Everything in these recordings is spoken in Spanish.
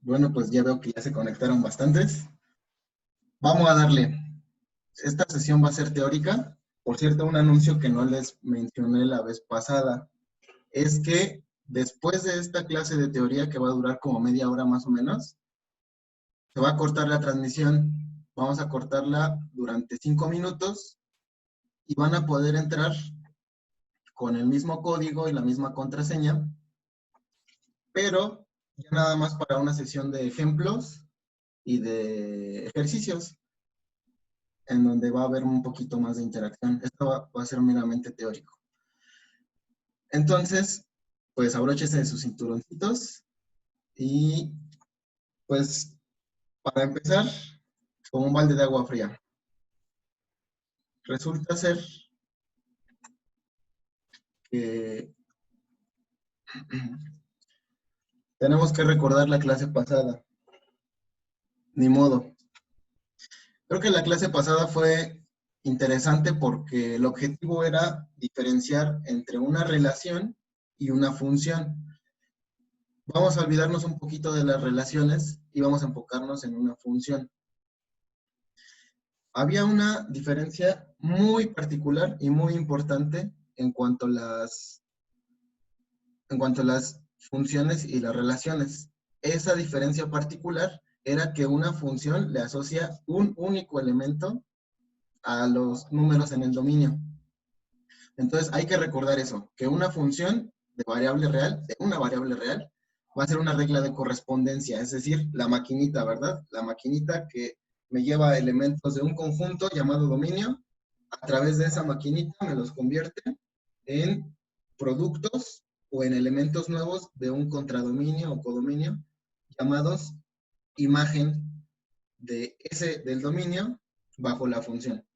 Bueno, pues ya veo que ya se conectaron bastantes. Vamos a darle. Esta sesión va a ser teórica. Por cierto, un anuncio que no les mencioné la vez pasada es que después de esta clase de teoría, que va a durar como media hora más o menos, se va a cortar la transmisión. Vamos a cortarla durante 5 minutos y van a poder entrar con el mismo código y la misma contraseña, pero ya nada más para una sesión de ejemplos y de ejercicios, en donde va a haber un poquito más de interacción. Esto va a ser meramente teórico. Entonces, pues abróchese de sus cinturoncitos y pues para empezar, como un balde de agua fría. Resulta ser que tenemos que recordar la clase pasada. Ni modo. Creo que la clase pasada fue interesante porque el objetivo era diferenciar entre una relación y una función. Vamos a olvidarnos un poquito de las relaciones y vamos a enfocarnos en una función. Había una diferencia muy particular y muy importante en cuanto a las funciones y las relaciones. Esa diferencia particular era que una función le asocia un único elemento a los números en el dominio. Entonces hay que recordar eso, que una función de una variable real, va a ser una regla de correspondencia, es decir, la maquinita, ¿verdad? La maquinita que me lleva elementos de un conjunto llamado dominio, a través de esa maquinita me los convierte en productos o en elementos nuevos de un contradominio o codominio llamados imagen del dominio bajo la función.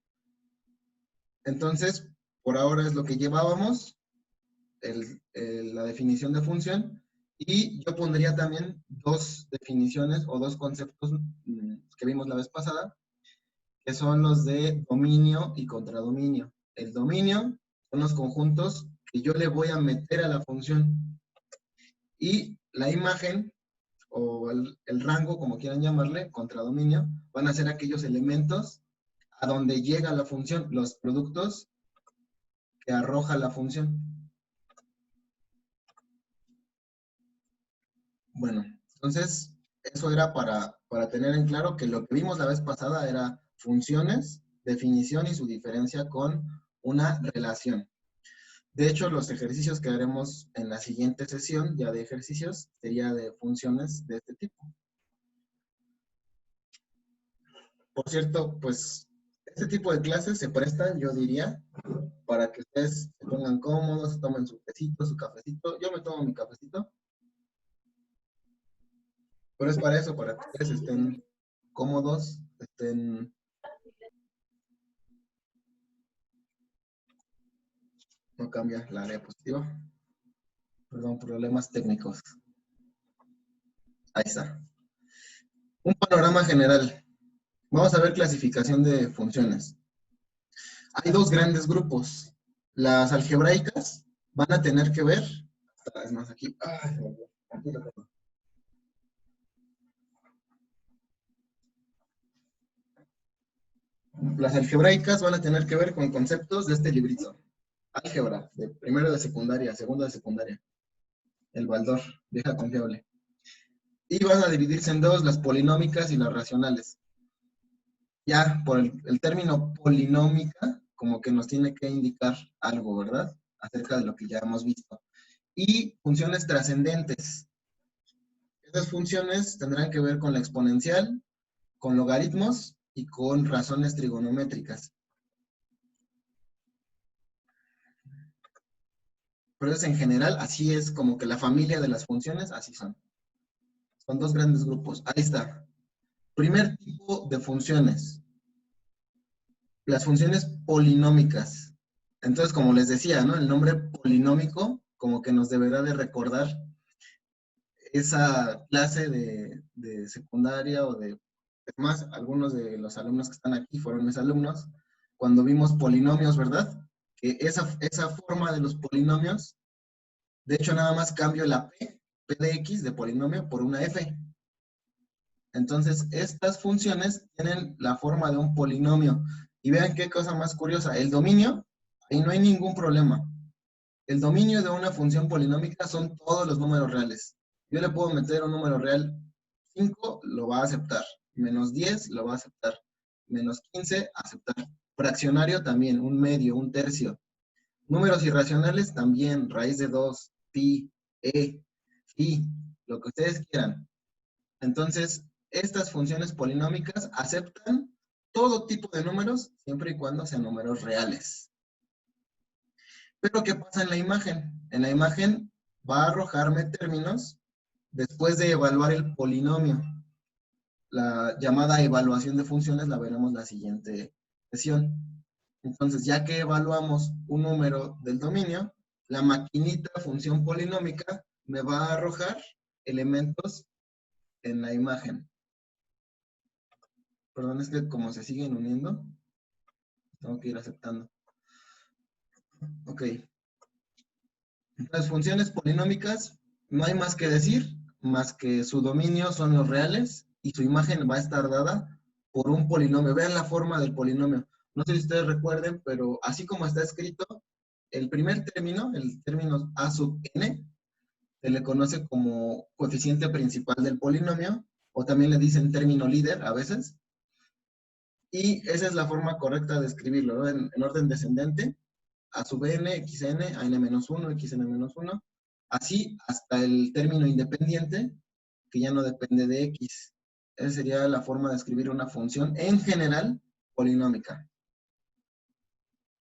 Entonces, por ahora es lo que llevábamos, la definición de función, y yo pondría también dos definiciones o dos conceptos que vimos la vez pasada, que son los de dominio y contradominio. El dominio son los conjuntos que yo le voy a meter a la función, y la imagen o el rango, como quieran llamarle, contradominio, van a ser aquellos elementos a donde llega la función, los productos que arroja la función. Bueno, entonces, eso era para tener en claro que lo que vimos la vez pasada era funciones, definición y su diferencia con una relación. De hecho, los ejercicios que haremos en la siguiente sesión, ya de ejercicios, sería de funciones de este tipo. Por cierto, pues, este tipo de clases se prestan, yo diría, para que ustedes se pongan cómodos, se tomen su tecito, su cafecito. Yo me tomo mi cafecito. Pero es para eso, para que ustedes estén cómodos, no cambia la área positiva. Perdón, problemas técnicos. Ahí está. Un panorama general. Vamos a ver clasificación de funciones. Hay dos grandes grupos. Las algebraicas van a tener que ver, es más aquí, las algebraicas van a tener que ver con conceptos de este librito. Álgebra, de primero de secundaria, segundo de secundaria. El Baldor, vieja confiable. Y van a dividirse en dos, las polinómicas y las racionales. Ya, por el término polinómica, como que nos tiene que indicar algo, ¿verdad? Acerca de lo que ya hemos visto. Y funciones trascendentes. Esas funciones tendrán que ver con la exponencial, con logaritmos y con razones trigonométricas. Pero es en general, así es como que la familia de las funciones, así son. Son dos grandes grupos. Ahí está. Primer tipo de funciones. Las funciones polinómicas. Entonces, como les decía, ¿no? El nombre polinómico como que nos deberá de recordar esa clase de secundaria o de... Es más, algunos de los alumnos que están aquí fueron mis alumnos, cuando vimos polinomios, ¿verdad? Que esa forma de los polinomios, de hecho nada más cambio la P de X de polinomio por una F. Entonces, estas funciones tienen la forma de un polinomio. Y vean qué cosa más curiosa. El dominio, ahí no hay ningún problema. El dominio de una función polinómica son todos los números reales. Yo le puedo meter un número real 5, lo va a aceptar. Menos 10, lo va a aceptar. Menos 15, aceptar. Fraccionario también, un medio, un tercio. Números irracionales también, raíz de 2, pi, phi, lo que ustedes quieran. Entonces, estas funciones polinómicas aceptan todo tipo de números siempre y cuando sean números reales. Pero, ¿qué pasa en la imagen? En la imagen va a arrojarme términos después de evaluar el polinomio. La llamada evaluación de funciones la veremos la siguiente sesión. Entonces, ya que evaluamos un número del dominio, la maquinita función polinómica me va a arrojar elementos en la imagen. Perdón, es que como se siguen uniendo, tengo que ir aceptando. Ok. Las funciones polinómicas, no hay más que decir, más que su dominio son los reales y su imagen va a estar dada por un polinomio. Vean la forma del polinomio. No sé si ustedes recuerden, pero así como está escrito, el primer término, el término a sub n, se le conoce como coeficiente principal del polinomio, o también le dicen término líder a veces. Y esa es la forma correcta de escribirlo, ¿no? En orden descendente, a sub n, xn, a n-1, xn-1, así hasta el término independiente, que ya no depende de x. Esa sería la forma de escribir una función en general polinómica.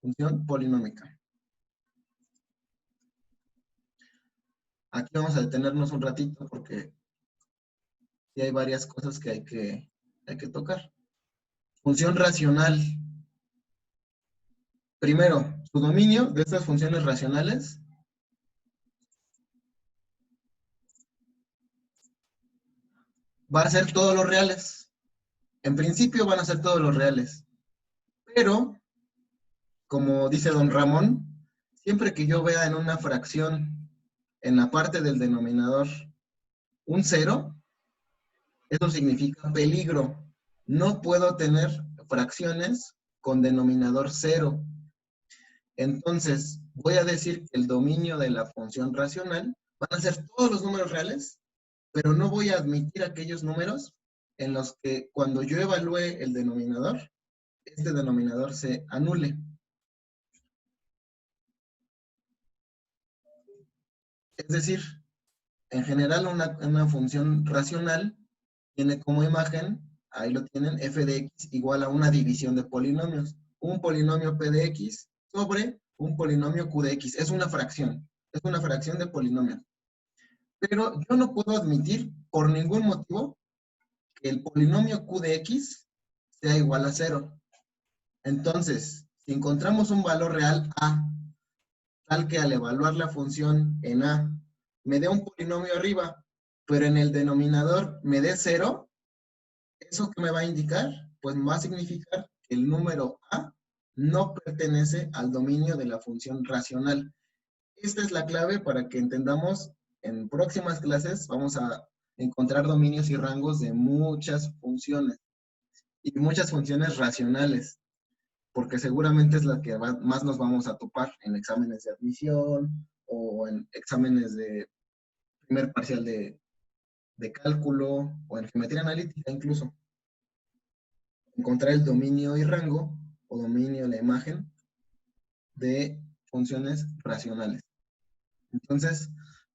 Función polinómica. Aquí vamos a detenernos un ratito porque sí hay varias cosas que hay que tocar. Función racional. Primero, su dominio de estas funciones racionales va a ser todos los reales. En principio van a ser todos los reales. Pero, como dice don Ramón, siempre que yo vea en una fracción, en la parte del denominador, un cero, eso significa peligro. No puedo tener fracciones con denominador cero. Entonces, voy a decir que el dominio de la función racional van a ser todos los números reales, pero no voy a admitir aquellos números en los que cuando yo evalúe el denominador, este denominador se anule. Es decir, en general una función racional tiene como imagen, ahí lo tienen, f de x igual a una división de polinomios. Un polinomio p de x sobre un polinomio q de x. Es una fracción de polinomios. Pero yo no puedo admitir por ningún motivo que el polinomio q de x sea igual a 0. Entonces, si encontramos un valor real a, tal que al evaluar la función en a, me dé un polinomio arriba, pero en el denominador me dé 0, ¿eso qué me va a indicar? Pues va a significar que el número a no pertenece al dominio de la función racional. Esta es la clave para que entendamos en próximas clases. Vamos a encontrar dominios y rangos de muchas funciones y muchas funciones racionales, porque seguramente es la que más nos vamos a topar en exámenes de admisión o en exámenes de primer parcial de cálculo o en geometría analítica incluso. Encontrar el dominio y rango o dominio de la imagen de funciones racionales. Entonces,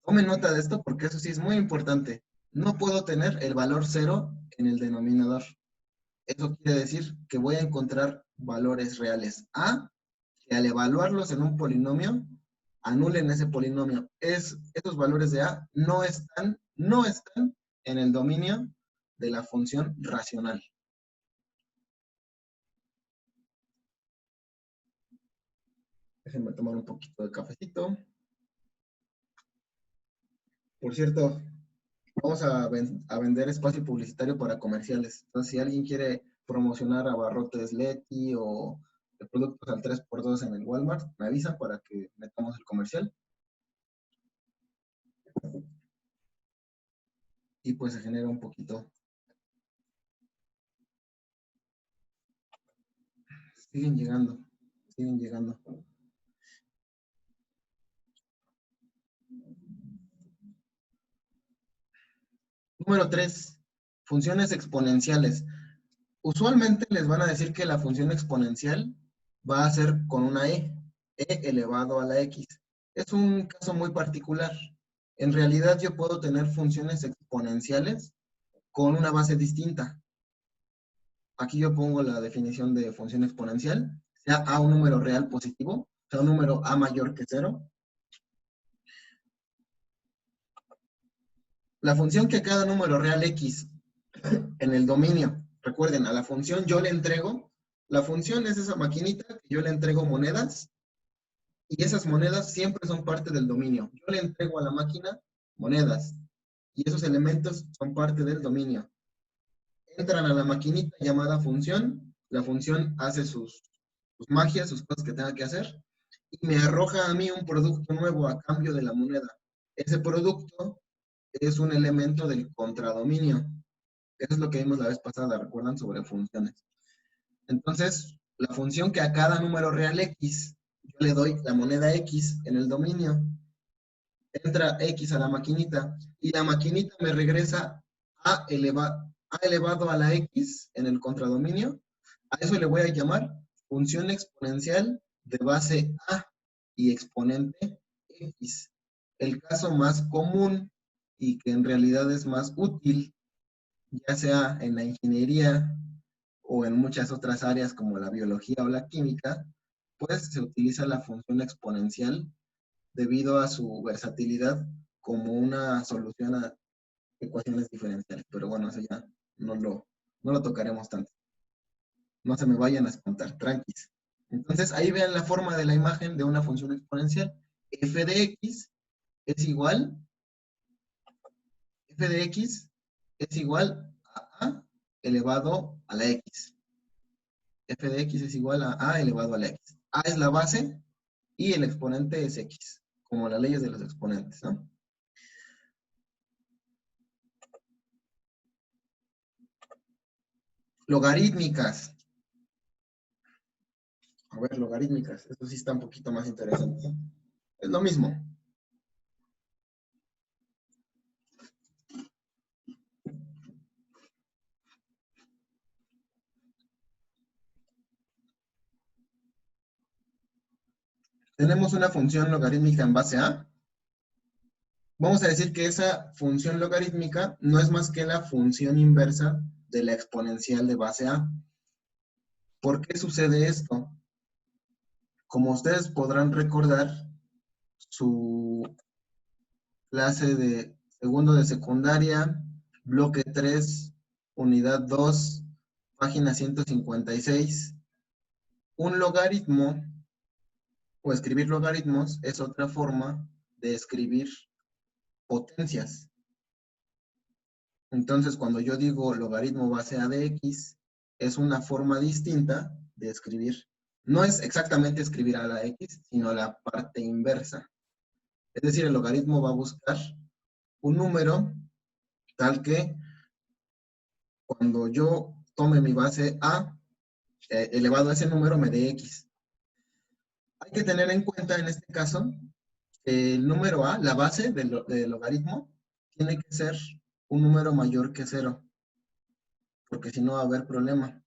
tome nota de esto porque eso sí es muy importante. No puedo tener el valor 0 en el denominador. Eso quiere decir que voy a encontrar valores reales a, que al evaluarlos en un polinomio, anulen ese polinomio. Esos valores de a no están en el dominio de la función racional. Déjenme tomar un poquito de cafecito. Por cierto, vamos a vender espacio publicitario para comerciales. Entonces, si alguien quiere promocionar abarrotes Leti o de productos al 3x2 en el Walmart, me avisa para que metamos el comercial. Y pues se genera un poquito Siguen llegando, siguen llegando. Número 3, funciones exponenciales. Usualmente les van a decir que la función exponencial va a ser con una e elevado a la x. Es un caso muy particular. En realidad yo puedo tener funciones exponenciales con una base distinta. Aquí yo pongo la definición de función exponencial, sea a un número real positivo, sea un número a mayor que 0. La función que cada número real x en el dominio, recuerden, a la función yo le entrego, la función es esa maquinita que yo le entrego monedas, y esas monedas siempre son parte del dominio. Yo le entrego a la máquina monedas, y esos elementos son parte del dominio. Entran a la maquinita llamada función, la función hace sus magias, sus cosas que tenga que hacer, y me arroja a mí un producto nuevo a cambio de la moneda. Ese producto es un elemento del contradominio. Eso es lo que vimos la vez pasada, ¿recuerdan? Sobre funciones. Entonces, la función que a cada número real x, yo le doy la moneda x en el dominio, entra x a la maquinita, y la maquinita me regresa a elevado a la x en el contradominio. A eso le voy a llamar función exponencial de base a y exponente x. El caso más común y que en realidad es más útil, ya sea en la ingeniería o en muchas otras áreas como la biología o la química, pues se utiliza la función exponencial debido a su versatilidad como una solución a ecuaciones diferenciales. Pero bueno, eso ya no lo tocaremos tanto. No se me vayan a espantar, tranquis. Entonces, ahí vean la forma de la imagen de una función exponencial. F de x es igual, f de x es igual a elevado a la x. F de x es igual a elevado a la x. A es la base y el exponente es x, como las leyes de los exponentes, ¿no? Logarítmicas. A ver, logarítmicas. Esto sí está un poquito más interesante. Es lo mismo. Tenemos una función logarítmica en base a. Vamos a decir que esa función logarítmica no es más que la función inversa de la exponencial de base a. ¿Por qué sucede esto? Como ustedes podrán recordar, su clase de segundo de secundaria, bloque 3, unidad 2, página 156, un logaritmo o escribir logaritmos es otra forma de escribir potencias. Entonces, cuando yo digo logaritmo base a de x, es una forma distinta de escribir. No es exactamente escribir a la x, sino la parte inversa. Es decir, el logaritmo va a buscar un número tal que cuando yo tome mi base a, elevado a ese número, me dé x. Hay que tener en cuenta en este caso que el número a, la base del logaritmo, tiene que ser un número mayor que 0, porque si no va a haber problema.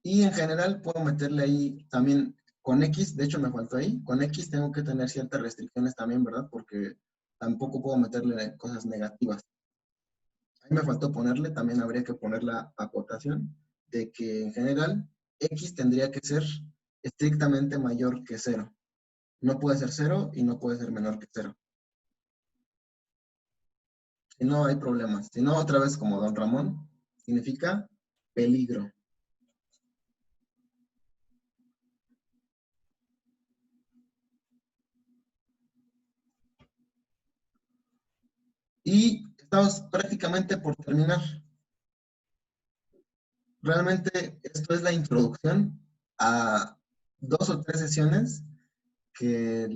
Y en general puedo meterle ahí también con x, de hecho me faltó ahí, con x tengo que tener ciertas restricciones también, ¿verdad? Porque tampoco puedo meterle cosas negativas. Ahí me faltó ponerle, también habría que poner la acotación de que en general x tendría que ser estrictamente mayor que 0. No puede ser 0 y no puede ser menor que 0. Si no, hay problemas. Si no, otra vez como Don Ramón, significa peligro. Y estamos prácticamente por terminar. Realmente esto es la introducción a 2 o 3 sesiones que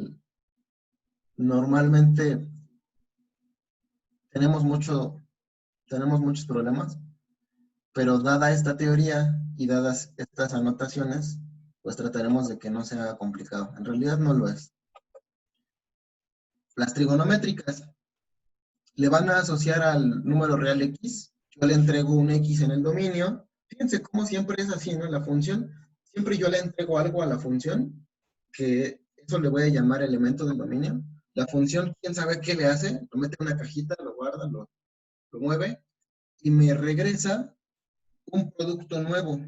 normalmente tenemos muchos problemas, pero dada esta teoría y dadas estas anotaciones, pues trataremos de que no sea complicado. En realidad no lo es. Las trigonométricas le van a asociar al número real x. Yo le entrego un x en el dominio. Fíjense cómo siempre es así, ¿no? La función, siempre yo le entrego algo a la función, que eso le voy a llamar elemento del dominio. La función, quién sabe qué le hace, lo mete en una cajita, lo guarda, lo mueve, y me regresa un producto nuevo,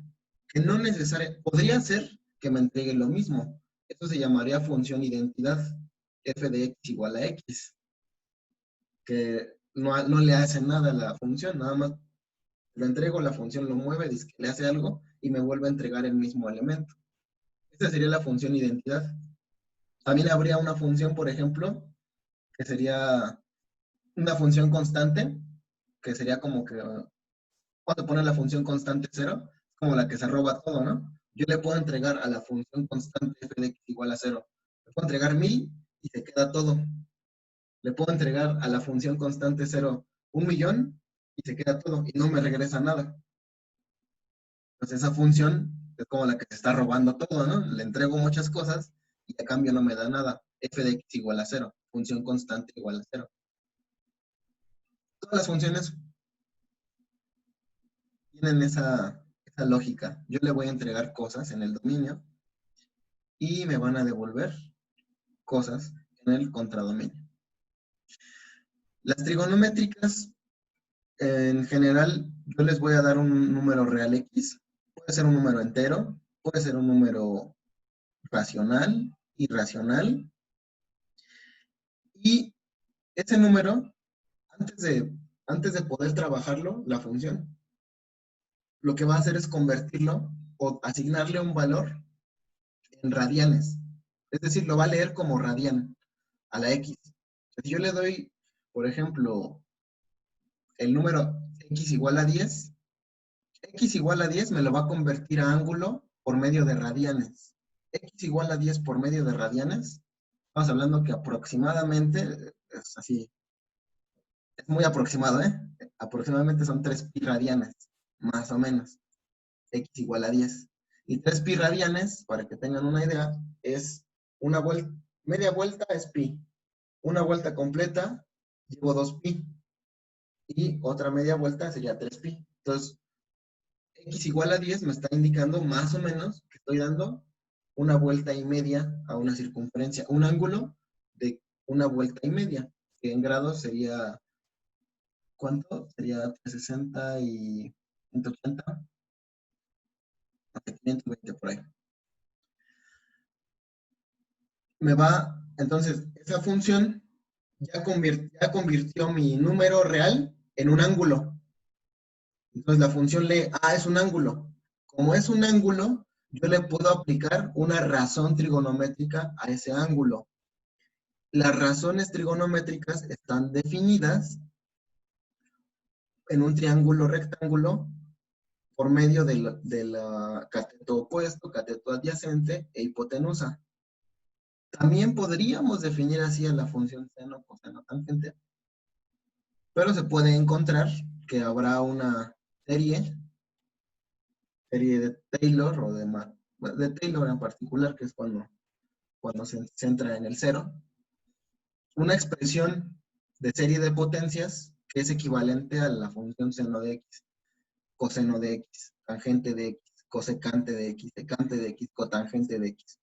que no necesariamente, podría ser que me entregue lo mismo. Eso se llamaría función identidad, f de x igual a x, que no le hace nada a la función, nada más lo entrego, la función lo mueve, dice que le hace algo y me vuelve a entregar el mismo elemento. Esa sería la función identidad. También habría una función, por ejemplo, que sería una función constante, que sería como que cuando pones la función constante 0, es como la que se roba todo, ¿no? Yo le puedo entregar a la función constante f de x igual a 0. Le puedo entregar 1000 y se queda todo. Le puedo entregar a la función constante 0 1.000.000 y se queda todo y no me regresa nada. Entonces esa función es como la que se está robando todo, ¿no? Le entrego muchas cosas y a cambio no me da nada. F de x igual a 0. Función constante igual a 0. Todas las funciones tienen esa lógica. Yo le voy a entregar cosas en el dominio y me van a devolver cosas en el contradominio. Las trigonométricas, en general, yo les voy a dar un número real x. Puede ser un número entero, puede ser un número racional, irracional. Y ese número, antes de poder trabajarlo, la función, lo que va a hacer es convertirlo o asignarle un valor en radianes. Es decir, lo va a leer como radian a la x. Si yo le doy, por ejemplo, el número x igual a 10, x igual a 10 me lo va a convertir a ángulo por medio de radianes. X igual a 10 por medio de radianes, estamos hablando que aproximadamente, es así, es muy aproximado, ¿eh? Aproximadamente son 3 pi radianes, más o menos. X igual a 10. Y 3 pi radianes, para que tengan una idea, es una vuelta, media vuelta es pi. Una vuelta completa, llevo 2 pi. Y otra media vuelta sería 3 pi. Entonces, x igual a 10 me está indicando más o menos que estoy dando una vuelta y media a una circunferencia. Un ángulo de una vuelta y media, que en grados sería, ¿cuánto? Sería 360 y 180. 520 por ahí. Me va, entonces, esa función ya convirtió mi número real en un ángulo. Entonces la función lee, es un ángulo. Como es un ángulo, yo le puedo aplicar una razón trigonométrica a ese ángulo. Las razones trigonométricas están definidas en un triángulo rectángulo por medio de la cateto opuesto, cateto adyacente e hipotenusa. También podríamos definir así a la función seno, coseno, tangente, pero se puede encontrar que habrá una serie de Taylor o de Taylor en particular, que es cuando se centra en el cero, una expresión de serie de potencias que es equivalente a la función seno de x, coseno de x, tangente de x, cosecante de x, secante de x, cotangente de x.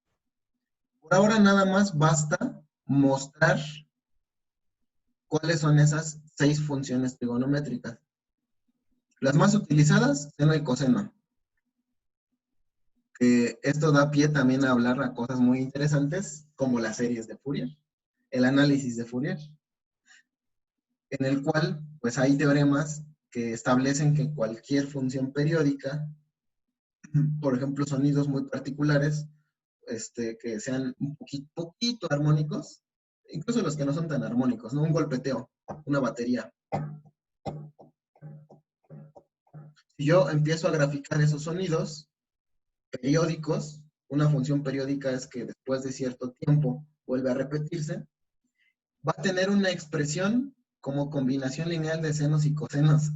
Por ahora nada más basta mostrar cuáles son esas 6 funciones trigonométricas. Las más utilizadas, seno y coseno. Esto da pie también a hablar a cosas muy interesantes, como las series de Fourier, el análisis de Fourier, en el cual pues hay teoremas que establecen que cualquier función periódica, por ejemplo sonidos muy particulares, que sean un poquito armónicos, incluso los que no son tan armónicos, ¿no? Un golpeteo, una batería. Si yo empiezo a graficar esos sonidos periódicos, una función periódica es que después de cierto tiempo vuelve a repetirse, va a tener una expresión como combinación lineal de senos y cosenos.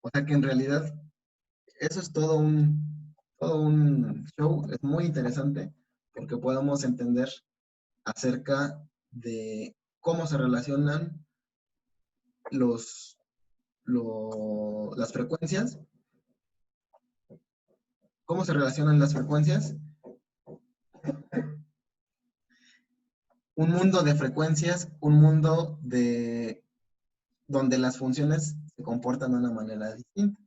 O sea que en realidad eso es todo un show, es muy interesante porque podemos entender acerca de cómo se relacionan los, las frecuencias, cómo se relacionan las frecuencias, un mundo de frecuencias, un mundo de donde las funciones se comportan de una manera distinta.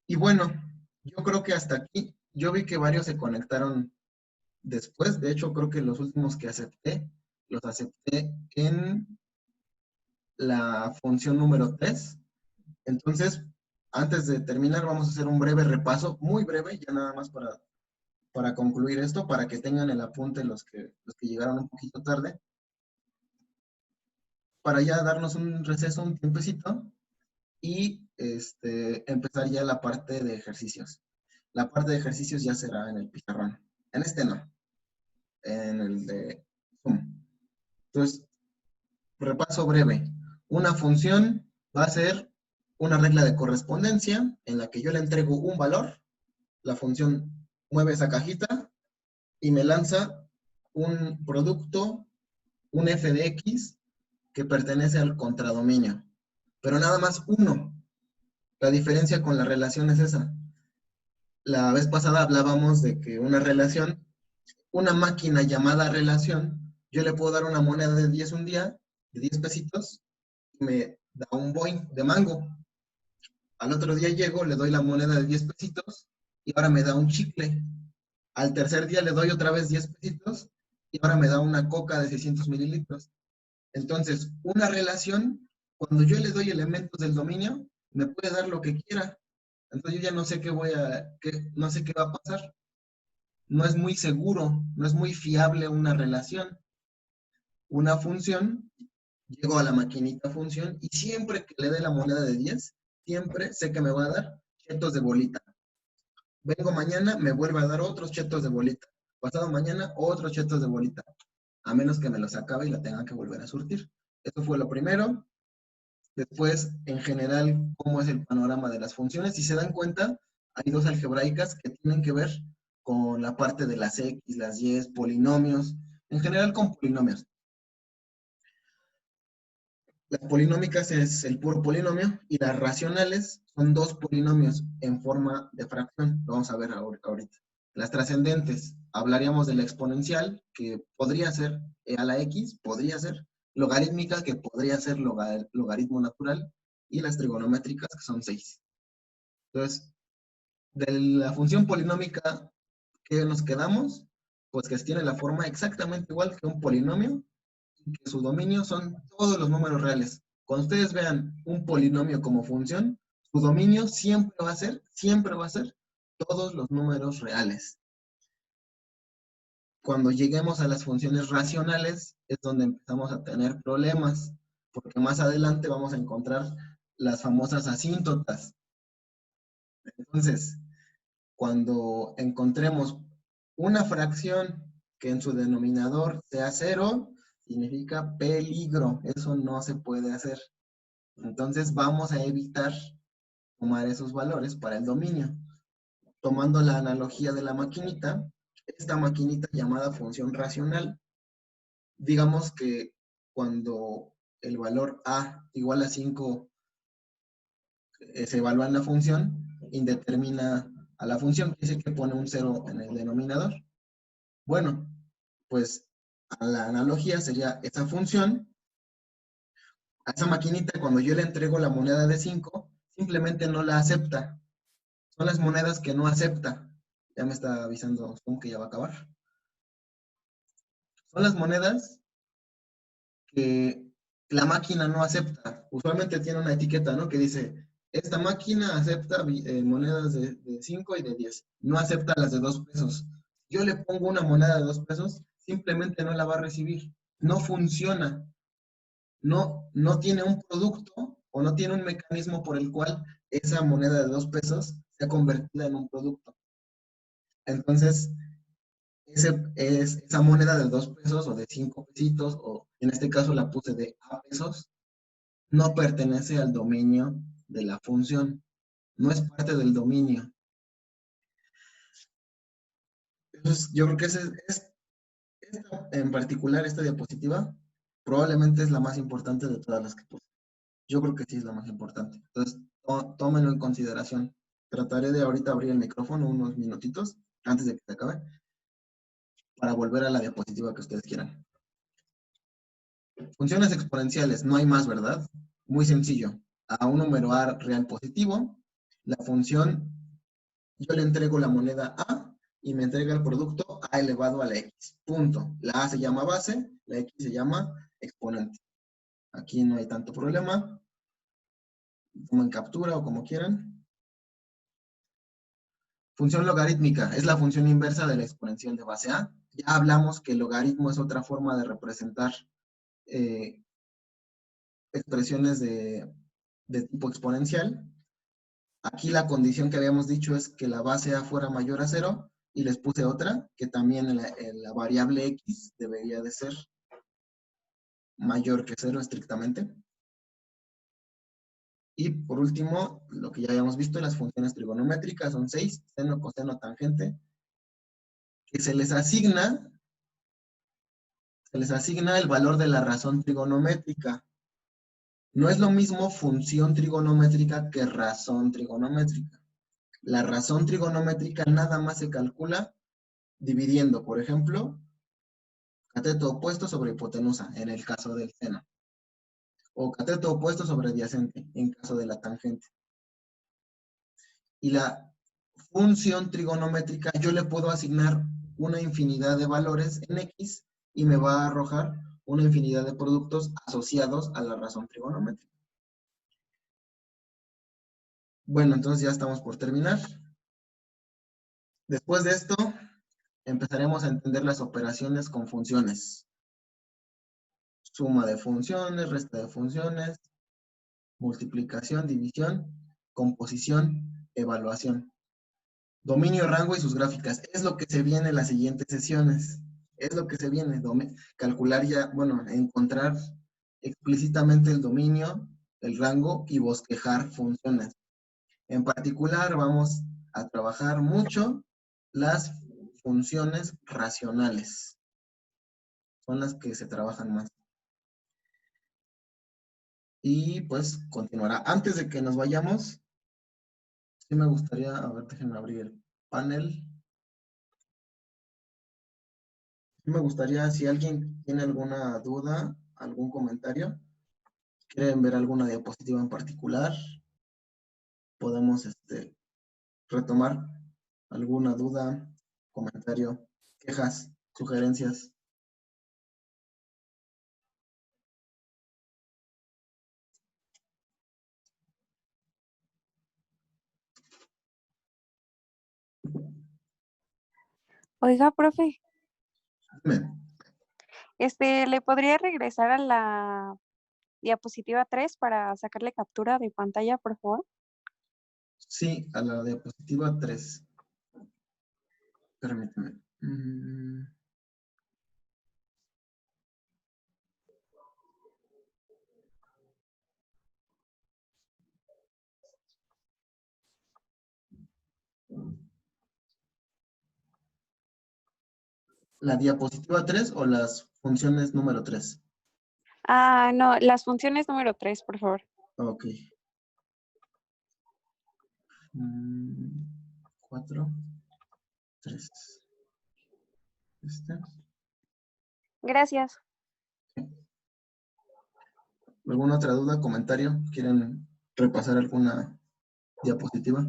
Y bueno, yo creo que hasta aquí, yo vi que varios se conectaron después, de hecho creo que los últimos que acepté, los acepté en la función número 3. Entonces, antes de terminar, vamos a hacer un breve repaso, muy breve, ya nada más para concluir esto, para que tengan el apunte los que llegaron un poquito tarde, para ya darnos un receso, un tiempecito, y empezar ya la parte de ejercicios. La parte de ejercicios ya será en el pizarrón. En este no, en el de Zoom. Entonces, repaso breve. Una función va a ser una regla de correspondencia en la que yo le entrego un valor, la función mueve esa cajita y me lanza un producto, un f de x, que pertenece al contradominio. Pero nada más uno. La diferencia con la relación es esa. La vez pasada hablábamos de que una relación, una máquina llamada relación, yo le puedo dar una moneda de 10 un día, de 10 pesitos, y me da un boing de mango. Al otro día llego, le doy la moneda de 10 pesitos, y ahora me da un chicle. Al tercer día le doy otra vez 10 pesitos, y ahora me da una coca de 600 mililitros. Entonces, una relación, cuando yo le doy elementos del dominio, me puede dar lo que quiera. Entonces yo ya no sé no sé qué va a pasar. No es muy seguro, no es muy fiable una relación. Una función, llego a la maquinita función y siempre que le dé la moneda de 10, siempre sé que me va a dar chetos de bolita. Vengo mañana, me vuelve a dar otros chetos de bolita. Pasado mañana, otros chetos de bolita. A menos que me los acabe y la tenga que volver a surtir. Eso fue lo primero. Después, en general, cómo es el panorama de las funciones. Si se dan cuenta, hay dos algebraicas que tienen que ver con la parte de las X, las Y, polinomios, en general con polinomios. Las polinómicas es el puro polinomio y las racionales son dos polinomios en forma de fracción. Lo vamos a ver ahorita. Las trascendentes, hablaríamos de la exponencial, que podría ser e a la X, podría ser logarítmica, que podría ser logaritmo natural, y las trigonométricas, que son 6. Entonces, de la función polinómica, ¿qué nos quedamos? Pues que tiene la forma exactamente igual que un polinomio, y que su dominio son todos los números reales. Cuando ustedes vean un polinomio como función, su dominio siempre va a ser todos los números reales. Cuando lleguemos a las funciones racionales, es donde empezamos a tener problemas, porque más adelante vamos a encontrar las famosas asíntotas. Entonces, cuando encontremos una fracción que en su denominador sea 0, significa peligro. Eso no se puede hacer. Entonces vamos a evitar tomar esos valores para el dominio. Tomando la analogía de la maquinita, esta maquinita llamada función racional, digamos que cuando el valor a igual a 5 se evalúa en la función, indetermina a la función, que dice que pone un 0 en el denominador. Bueno, pues a la analogía sería esa función, a esa maquinita cuando yo le entrego la moneda de 5, simplemente no la acepta. Son las monedas que no acepta. Ya me está avisando Zoom que ya va a acabar. Son las monedas que la máquina no acepta. Usualmente tiene una etiqueta, ¿no? Que dice, esta máquina acepta monedas de 5 y de 10. No acepta las de 2 pesos. Yo le pongo una moneda de 2 pesos, simplemente no la va a recibir. No funciona. No tiene un producto o no tiene un mecanismo por el cual esa moneda de 2 pesos sea convertida en un producto. Entonces, esa moneda de 2 pesos o de 5 pesitos, o en este caso la puse de a pesos, no pertenece al dominio de la función. no es parte del dominio. Entonces, yo creo que esta, en particular, esta diapositiva, probablemente es la más importante de todas las que puse. Yo creo que sí es la más importante. Entonces, tómenlo en consideración. Trataré de ahorita abrir el micrófono unos minutitos antes de que se acabe para volver a la diapositiva que ustedes quieran. Funciones exponenciales, no hay más, ¿verdad? Muy sencillo. A un número A real positivo, la función, yo le entrego la moneda A y me entrega el producto A elevado a la X. Punto. La A se llama base, la X se llama exponente. Aquí no hay tanto problema. Tomen captura o como quieran. Función logarítmica es la función inversa de la exponencial de base A. Ya hablamos que el logaritmo es otra forma de representar expresiones de tipo exponencial. Aquí la condición que habíamos dicho es que la base A fuera mayor a 0 y les puse otra, que también la variable X debería de ser mayor que 0 estrictamente. Y por último, lo que ya habíamos visto, las funciones trigonométricas son 6, seno, coseno, tangente, que se les asigna el valor de la razón trigonométrica. No es lo mismo función trigonométrica que razón trigonométrica. La razón trigonométrica nada más se calcula dividiendo, por ejemplo, cateto opuesto sobre hipotenusa, en el caso del seno. O cateto opuesto sobre adyacente, en caso de la tangente. Y la función trigonométrica, yo le puedo asignar una infinidad de valores en X y me va a arrojar una infinidad de productos asociados a la razón trigonométrica. Bueno, entonces ya estamos por terminar. Después de esto, empezaremos a entender las operaciones con funciones. Suma de funciones, resta de funciones, multiplicación, división, composición, evaluación. Dominio, rango y sus gráficas. Es lo que se viene en las siguientes sesiones. Es lo que se viene. Calcular ya, bueno, encontrar explícitamente el dominio, el rango y bosquejar funciones. En particular, vamos a trabajar mucho las funciones racionales. Son las que se trabajan más. Y pues continuará. Antes de que nos vayamos, sí me gustaría, a ver, déjenme abrir el panel. Sí me gustaría, si alguien tiene alguna duda, algún comentario, quieren ver alguna diapositiva en particular, podemos retomar alguna duda, comentario, quejas, sugerencias. Oiga, profe, Dime. ¿le podría regresar a la diapositiva 3 para sacarle captura de pantalla, por favor? Sí, a la diapositiva 3. Permíteme. ¿La diapositiva 3 o las funciones número 3? Ah, no, las funciones número 3, por favor. Ok. 4, 3. Gracias. ¿Alguna otra duda, comentario? ¿Quieren repasar alguna diapositiva?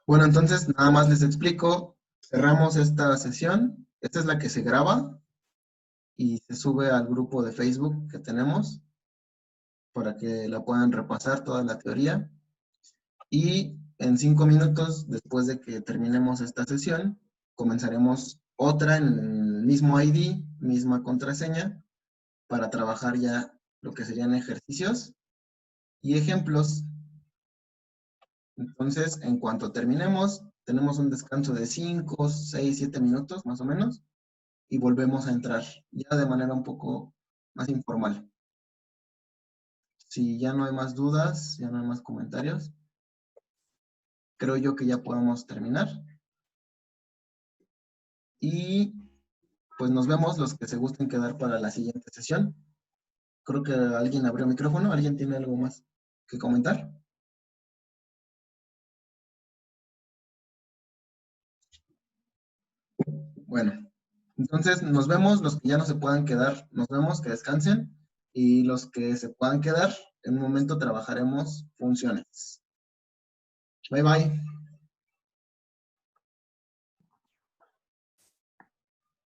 Bueno, entonces nada más les explico. Cerramos esta sesión. Esta es la que se graba y se sube al grupo de Facebook que tenemos para que la puedan repasar toda la teoría. Y en 5 minutos, después de que terminemos esta sesión, comenzaremos otra en el mismo ID, misma contraseña, para trabajar ya lo que serían ejercicios y ejemplos. Entonces, en cuanto terminemos, tenemos un descanso de 5, 6, 7 minutos más o menos, y volvemos a entrar, ya de manera un poco más informal. Si ya no hay más dudas, ya no hay más comentarios, creo yo que ya podemos terminar. Y pues nos vemos los que se gusten quedar para la siguiente sesión. Creo que alguien abrió micrófono. ¿Alguien tiene algo más que comentar? Bueno, entonces nos vemos los que ya no se puedan quedar. Nos vemos, que descansen. Y los que se puedan quedar, en un momento trabajaremos funciones. Bye, bye.